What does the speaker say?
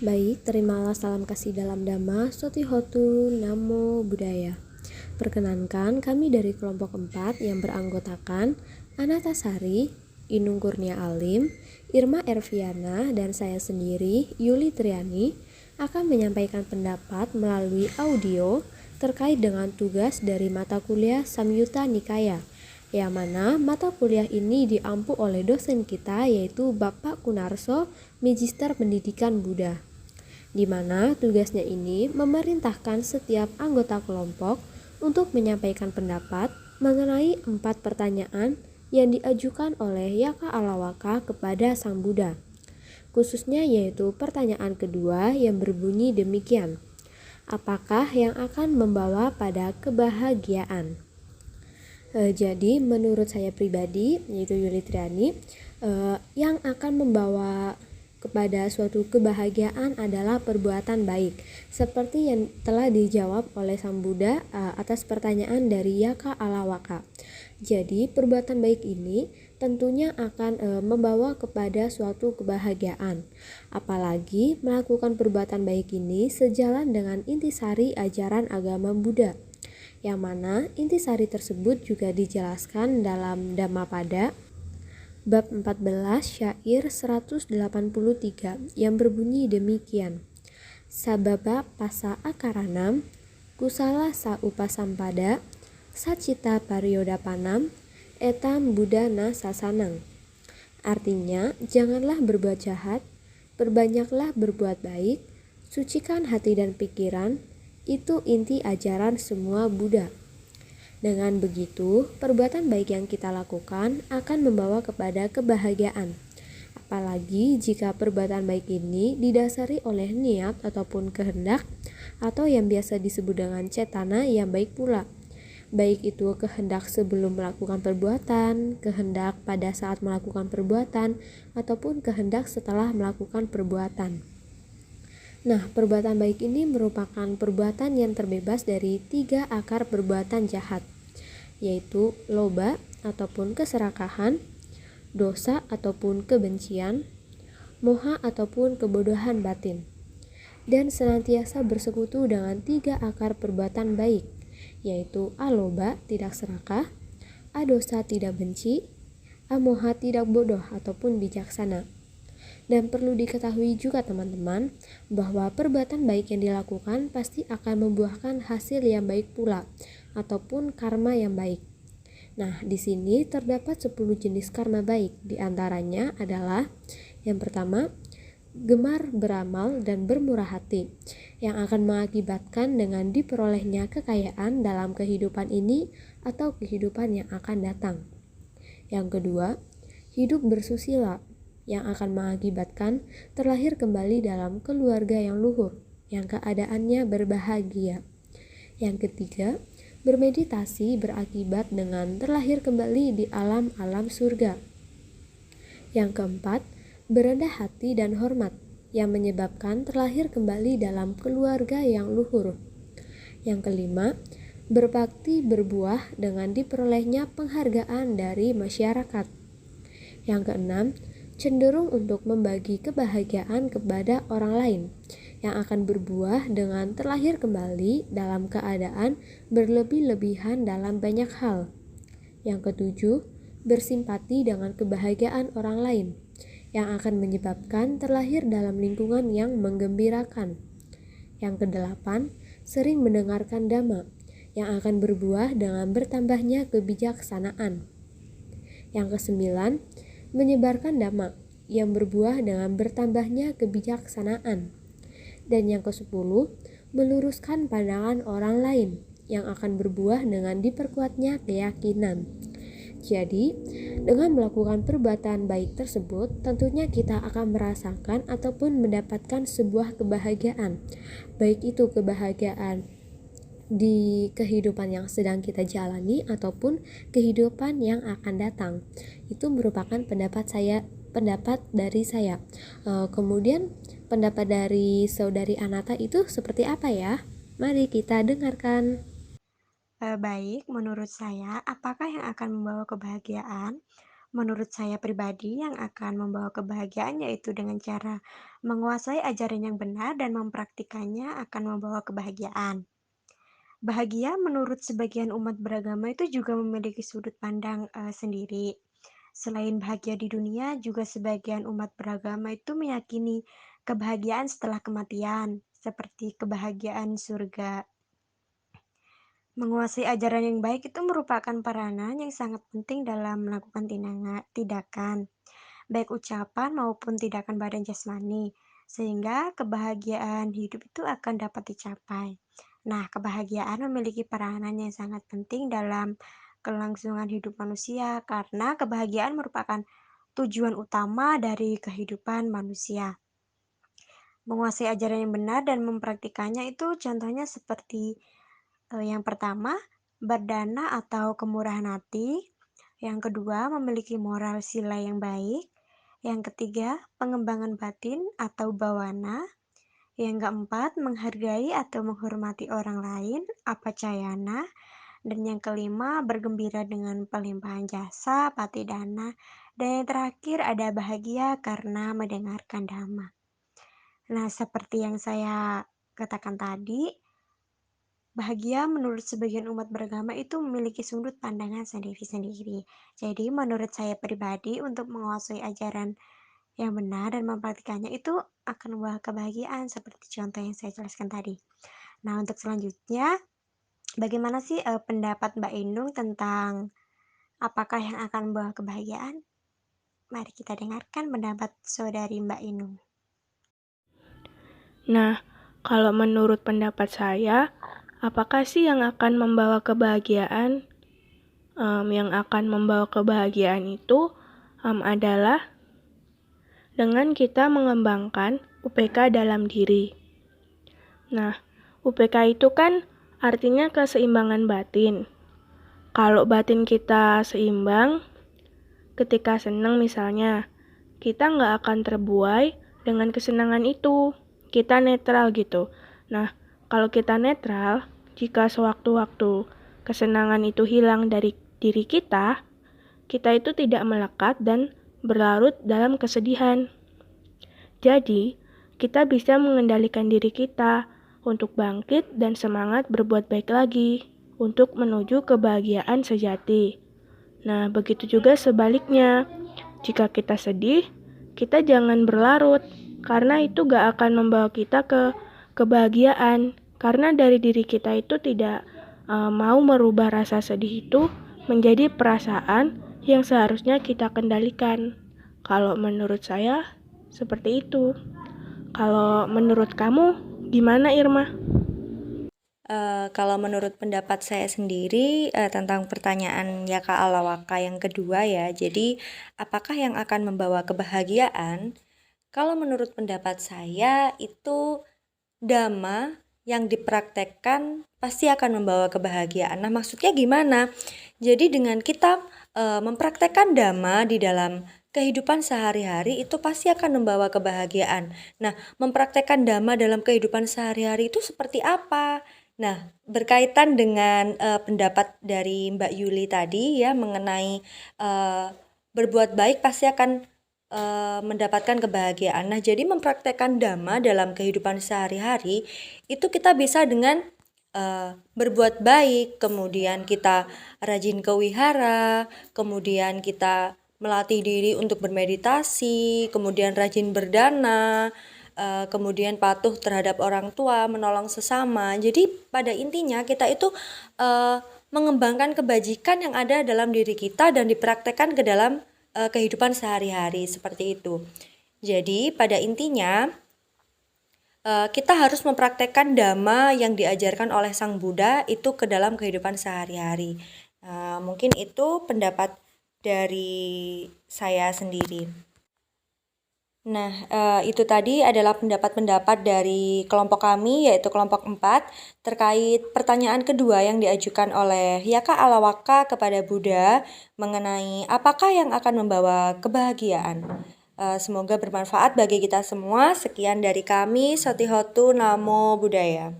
Baik, terimalah salam kasih dalam Dhamma, Sotihotu, Namo Buddhaya. Perkenankan, kami dari kelompok 4 yang beranggotakan Anatasari, Inung Kurnia Alim, Irma Erviana, dan saya sendiri, Yuli Triani, akan menyampaikan pendapat melalui audio terkait dengan tugas dari mata kuliah Samyutta Nikaya, yang mana mata kuliah ini diampu oleh dosen kita yaitu Bapak Kunarso, Magister Pendidikan Buddha, di mana tugasnya ini memerintahkan setiap anggota kelompok untuk menyampaikan pendapat mengenai 4 pertanyaan yang diajukan oleh Yaka Alawaka kepada Sang Buddha. Khususnya yaitu pertanyaan kedua yang berbunyi demikian: apakah yang akan membawa pada kebahagiaan? Jadi menurut saya pribadi, yaitu Yuli Triani, yang akan membawa kepada suatu kebahagiaan adalah perbuatan baik, seperti yang telah dijawab oleh Sang Buddha atas pertanyaan dari Yaka Alawaka. Jadi perbuatan baik ini tentunya akan membawa kepada suatu kebahagiaan, apalagi melakukan perbuatan baik ini sejalan dengan intisari ajaran agama Buddha, yang mana intisari tersebut juga dijelaskan dalam Dhammapada bab 14 syair 183 yang berbunyi demikian: Sababa pasa akaranam, kusala sa upasampada, sacita pariodapanam, etam budana sasanang. Artinya, janganlah berbuat jahat, perbanyaklah berbuat baik, sucikan hati dan pikiran, itu inti ajaran semua Buddha. Dengan begitu, perbuatan baik yang kita lakukan akan membawa kepada kebahagiaan. Apalagi jika perbuatan baik ini didasari oleh niat ataupun kehendak, atau yang biasa disebut dengan cetana yang baik pula. Baik itu kehendak sebelum melakukan perbuatan, kehendak pada saat melakukan perbuatan, ataupun kehendak setelah melakukan perbuatan. Nah, perbuatan baik ini merupakan perbuatan yang terbebas dari 3 akar perbuatan jahat, yaitu loba ataupun keserakahan, dosa ataupun kebencian, moha ataupun kebodohan batin, dan senantiasa bersekutu dengan 3 akar perbuatan baik, yaitu aloba tidak serakah, adosa tidak benci, amoha tidak bodoh ataupun bijaksana. Dan perlu diketahui juga teman-teman, bahwa perbuatan baik yang dilakukan pasti akan membuahkan hasil yang baik pula, ataupun karma yang baik. Nah, di sini terdapat 10 jenis karma baik. Di antaranya adalah yang pertama, gemar beramal dan bermurah hati, yang akan mengakibatkan dengan diperolehnya kekayaan dalam kehidupan ini atau kehidupan yang akan datang. Yang kedua, hidup bersusila, yang akan mengakibatkan terlahir kembali dalam keluarga yang luhur, yang keadaannya berbahagia. Yang ketiga, bermeditasi berakibat dengan terlahir kembali di alam-alam surga. Yang keempat, berendah hati dan hormat, yang menyebabkan terlahir kembali dalam keluarga yang luhur. Yang kelima, berbakti berbuah dengan diperolehnya penghargaan dari masyarakat. Yang keenam, cenderung untuk membagi kebahagiaan kepada orang lain, yang akan berbuah dengan terlahir kembali dalam keadaan berlebih-lebihan dalam banyak hal. Yang ketujuh, bersimpati dengan kebahagiaan orang lain, yang akan menyebabkan terlahir dalam lingkungan yang menggembirakan. Yang kedelapan, sering mendengarkan Dhamma, yang akan berbuah dengan bertambahnya kebijaksanaan. Yang kesembilan, menyebarkan Dhamma, yang berbuah dengan bertambahnya kebijaksanaan. Dan yang ke-10, meluruskan pandangan orang lain, yang akan berbuah dengan diperkuatnya keyakinan. Jadi, dengan melakukan perbuatan baik tersebut, tentunya kita akan merasakan ataupun mendapatkan sebuah kebahagiaan. Baik itu kebahagiaan di kehidupan yang sedang kita jalani ataupun kehidupan yang akan datang. Itu merupakan pendapat dari saya. Kemudian pendapat dari saudari Anata itu seperti apa ya? Mari kita dengarkan. Baik, menurut saya, apakah yang akan membawa kebahagiaan? Menurut saya pribadi, yang akan membawa kebahagiaan yaitu dengan cara menguasai ajaran yang benar dan mempraktikannya akan membawa kebahagiaan. Bahagia menurut sebagian umat beragama itu juga memiliki sudut pandang sendiri. Selain bahagia di dunia, juga sebagian umat beragama itu meyakini kebahagiaan setelah kematian, seperti kebahagiaan surga. Menguasai ajaran yang baik itu merupakan peranan yang sangat penting dalam melakukan tindakan, baik ucapan maupun tindakan badan jasmani, sehingga kebahagiaan hidup itu akan dapat dicapai. Nah, kebahagiaan memiliki peranan yang sangat penting dalam kelangsungan hidup manusia karena kebahagiaan merupakan tujuan utama dari kehidupan manusia. Menguasai ajaran yang benar dan mempraktikannya itu contohnya seperti yang pertama, berdana atau kemurahan hati. Yang kedua, memiliki moral sila yang baik. Yang ketiga, pengembangan batin atau bawana. Yang keempat, menghargai atau menghormati orang lain, apacayana. Dan yang kelima, bergembira dengan pelimpahan jasa, patidana. Dan yang terakhir, ada bahagia karena mendengarkan dhamma. Nah, seperti yang saya katakan tadi, bahagia menurut sebagian umat beragama itu memiliki sudut pandangan sendiri-sendiri. Jadi menurut saya pribadi untuk menguasai ajaran yang benar dan mempraktikannya itu akan membawa kebahagiaan seperti contoh yang saya jelaskan tadi. Nah, untuk selanjutnya, bagaimana sih pendapat Mbak Inung tentang apakah yang akan membawa kebahagiaan? Mari kita dengarkan pendapat saudari Mbak Inung. Nah, kalau menurut pendapat saya, apakah sih yang akan membawa kebahagiaan? Yang akan membawa kebahagiaan itu adalah dengan kita mengembangkan UPK dalam diri. Nah, UPK itu kan artinya keseimbangan batin. Kalau batin kita seimbang, ketika senang misalnya, kita nggak akan terbuai dengan kesenangan itu. Kita netral gitu. Nah, kalau kita netral, jika sewaktu-waktu kesenangan itu hilang dari diri kita itu tidak melekat dan berlarut dalam kesedihan. Jadi, kita bisa mengendalikan diri kita untuk bangkit dan semangat berbuat baik lagi untuk menuju kebahagiaan sejati. Nah, begitu juga sebaliknya. Jika kita sedih, kita jangan berlarut, karena itu gak akan membawa kita ke kebahagiaan. Karena dari diri kita itu tidak mau merubah rasa sedih itu menjadi perasaan yang seharusnya kita kendalikan. Kalau menurut saya, seperti itu. Kalau menurut kamu, gimana Irma? Kalau menurut pendapat saya sendiri tentang pertanyaan Yaka Alawaka yang kedua ya, jadi apakah yang akan membawa kebahagiaan? Kalau menurut pendapat saya itu dhamma yang dipraktekkan pasti akan membawa kebahagiaan. Nah, maksudnya gimana? Jadi dengan kita mempraktekkan dhamma di dalam kehidupan sehari-hari itu pasti akan membawa kebahagiaan. Nah, mempraktekkan dhamma dalam kehidupan sehari-hari itu seperti apa? Nah, berkaitan dengan pendapat dari Mbak Yuli tadi ya mengenai berbuat baik pasti akan mendapatkan kebahagiaan. Nah, jadi mempraktekkan dhamma dalam kehidupan sehari-hari itu kita bisa dengan berbuat baik, kemudian kita rajin ke wihara, kemudian kita melatih diri untuk bermeditasi, kemudian rajin berdana, kemudian patuh terhadap orang tua, menolong sesama. Jadi pada intinya kita itu mengembangkan kebajikan yang ada dalam diri kita dan dipraktekkan ke dalam kehidupan sehari-hari seperti itu. Jadi pada intinya kita harus mempraktekkan dhamma yang diajarkan oleh Sang Buddha itu ke dalam kehidupan sehari-hari. Mungkin itu pendapat dari saya sendiri. Nah, itu tadi adalah pendapat-pendapat dari kelompok kami, yaitu kelompok 4, terkait pertanyaan kedua yang diajukan oleh Yaka Alawaka kepada Buddha mengenai apakah yang akan membawa kebahagiaan. Semoga bermanfaat bagi kita semua. Sekian dari kami, Sotihotu Namo Buddhaya.